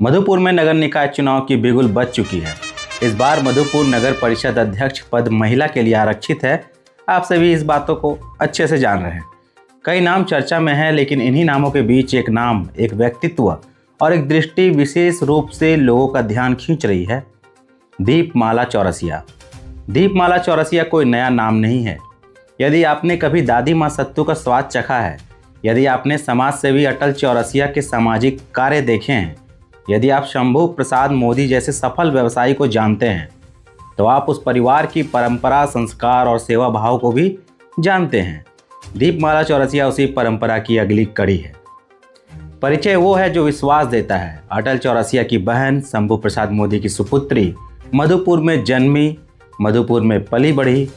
मधुपुर में नगर निकाय चुनाव की बिगुल बज चुकी है। इस बार मधुपुर नगर परिषद अध्यक्ष पद महिला के लिए आरक्षित है। आप सभी इस बातों को अच्छे से जान रहे हैं। कई नाम चर्चा में हैं, लेकिन इन्हीं नामों के बीच एक नाम, एक व्यक्तित्व और एक दृष्टि विशेष रूप से लोगों का ध्यान खींच रही है। दीपमाला चौरसिया। दीपमाला चौरसिया कोई नया नाम नहीं है। यदि आपने कभी दादी माँ सत्तू का स्वाद चखा है, यदि आपने समाज सेवी अटल चौरसिया के सामाजिक कार्य देखे हैं, यदि आप शंभू प्रसाद मोदी जैसे सफल व्यवसायी को जानते हैं, तो आप उस परिवार की परंपरा, संस्कार और सेवा भाव को भी जानते हैं। दीपमाला चौरसिया उसी परंपरा की अगली कड़ी है। परिचय वो है जो विश्वास देता है। अटल चौरसिया की बहन, शंभू प्रसाद मोदी की सुपुत्री, मधुपुर में जन्मी, मधुपुर में पली बढ़ी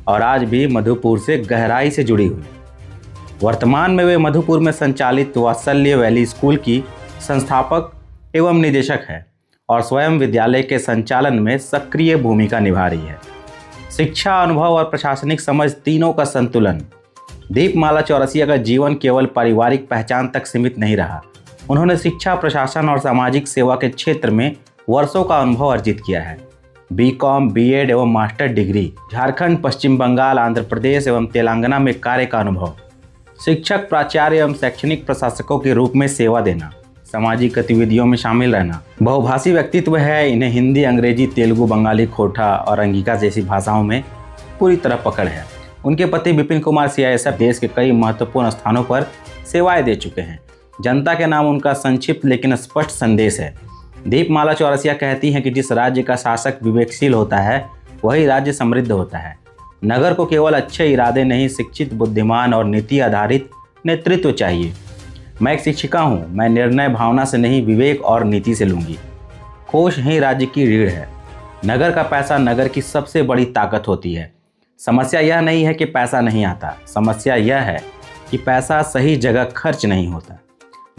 और आज भी मधुपुर से गहराई से जुड़ी हुई। वर्तमान में वे मधुपुर में संचालित वात्सल्य वैली स्कूल की संस्थापक एवं निदेशक है और स्वयं विद्यालय के संचालन में सक्रिय भूमिका निभा रही है। शिक्षा, अनुभव और प्रशासनिक समझ तीनों का संतुलन। दीपमाला चौरसिया का जीवन केवल पारिवारिक पहचान तक सीमित नहीं रहा। उन्होंने शिक्षा, प्रशासन और सामाजिक सेवा के क्षेत्र में वर्षों का अनुभव अर्जित किया है। बीकॉम, बीएड एवं मास्टर डिग्री, झारखंड, पश्चिम बंगाल, आंध्र प्रदेश एवं तेलंगाना में कार्य का अनुभव, शिक्षक, प्राचार्य एवं शैक्षणिक प्रशासकों के रूप में सेवा देना, सामाजिक गतिविधियों में शामिल रहना। बहुभाषी व्यक्तित्व है। इन्हें हिंदी, अंग्रेजी, तेलुगु, बंगाली, खोटा और अंगिका जैसी भाषाओं में पूरी तरह पकड़ है। उनके पति विपिन कुमार सीआईएसएफ देश के कई महत्वपूर्ण स्थानों पर सेवाएं दे चुके हैं। जनता के नाम उनका संक्षिप्त लेकिन स्पष्ट संदेश है। दीपमाला चौरसिया कहती हैं कि जिस राज्य का शासक विवेकशील होता है, वही राज्य समृद्ध होता है। नगर को केवल अच्छे इरादे नहीं, शिक्षित, बुद्धिमान और नीति आधारित नेतृत्व चाहिए। मैं एक शिक्षिका हूँ। मैं निर्णय भावना से नहीं, विवेक और नीति से लूँगी। कोष ही राज्य की रीढ़ है। नगर का पैसा नगर की सबसे बड़ी ताकत होती है। समस्या यह नहीं है कि पैसा नहीं आता, समस्या यह है कि पैसा सही जगह खर्च नहीं होता।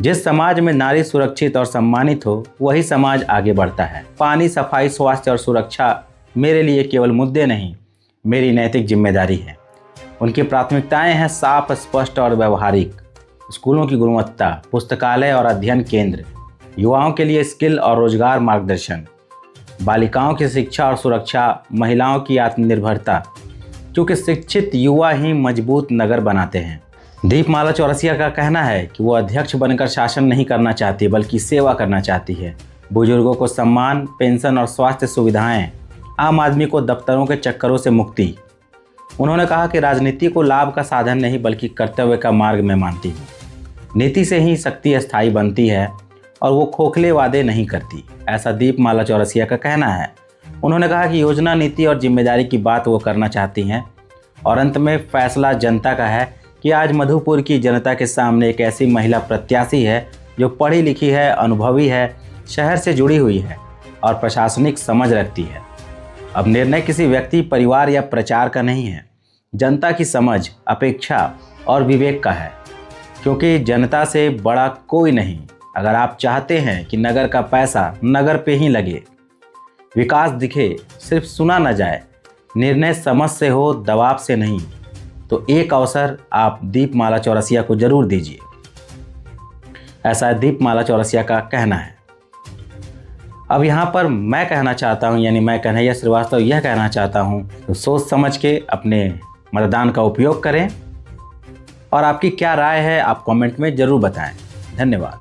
जिस समाज में नारी सुरक्षित और सम्मानित हो, वही समाज आगे बढ़ता है। पानी, सफाई, स्वास्थ्य और सुरक्षा मेरे लिए केवल मुद्दे नहीं, मेरी नैतिक जिम्मेदारी है। उनकी प्राथमिकताएं हैं साफ, स्पष्ट और व्यवहारिक। स्कूलों की गुणवत्ता, पुस्तकालय और अध्ययन केंद्र, युवाओं के लिए स्किल और रोजगार मार्गदर्शन, बालिकाओं की शिक्षा और सुरक्षा, महिलाओं की आत्मनिर्भरता, क्योंकि शिक्षित युवा ही मजबूत नगर बनाते हैं। दीपमाला चौरसिया का कहना है कि वो अध्यक्ष बनकर शासन नहीं करना चाहती, बल्कि सेवा करना चाहती है। बुजुर्गों को सम्मान, पेंशन और स्वास्थ्य सुविधाएं, आम आदमी को दफ्तरों के चक्करों से मुक्ति। उन्होंने कहा कि राजनीति को लाभ का साधन नहीं, बल्कि कर्तव्य का मार्ग में मानती हूँ। नीति से ही शक्ति स्थायी बनती है और वो खोखले वादे नहीं करती, ऐसा दीपमाला चौरसिया का कहना है। उन्होंने कहा कि योजना, नीति और जिम्मेदारी की बात वो करना चाहती हैं और अंत में फैसला जनता का है कि आज मधुपुर की जनता के सामने एक ऐसी महिला प्रत्याशी है जो पढ़ी लिखी है, अनुभवी है, शहर से जुड़ी हुई है और प्रशासनिक समझ रखती है। अब निर्णय किसी व्यक्ति, परिवार या प्रचार का नहीं है, जनता की समझ, अपेक्षा और विवेक का है, क्योंकि जनता से बड़ा कोई नहीं। अगर आप चाहते हैं कि नगर का पैसा नगर पे ही लगे, विकास दिखे, सिर्फ सुना न जाए, निर्णय समझ से हो, दबाव से नहीं, तो एक अवसर आप दीपमाला चौरसिया को जरूर दीजिए। ऐसा दीपमाला चौरसिया का कहना है। अब यहाँ पर मैं कहना चाहता हूँ, यानी मैं कन्हैया श्रीवास्तव यह कहना चाहता हूँ, तो सोच समझ के अपने मतदान का उपयोग करें और आपकी क्या राय है आप कमेंट में ज़रूर बताएं। धन्यवाद।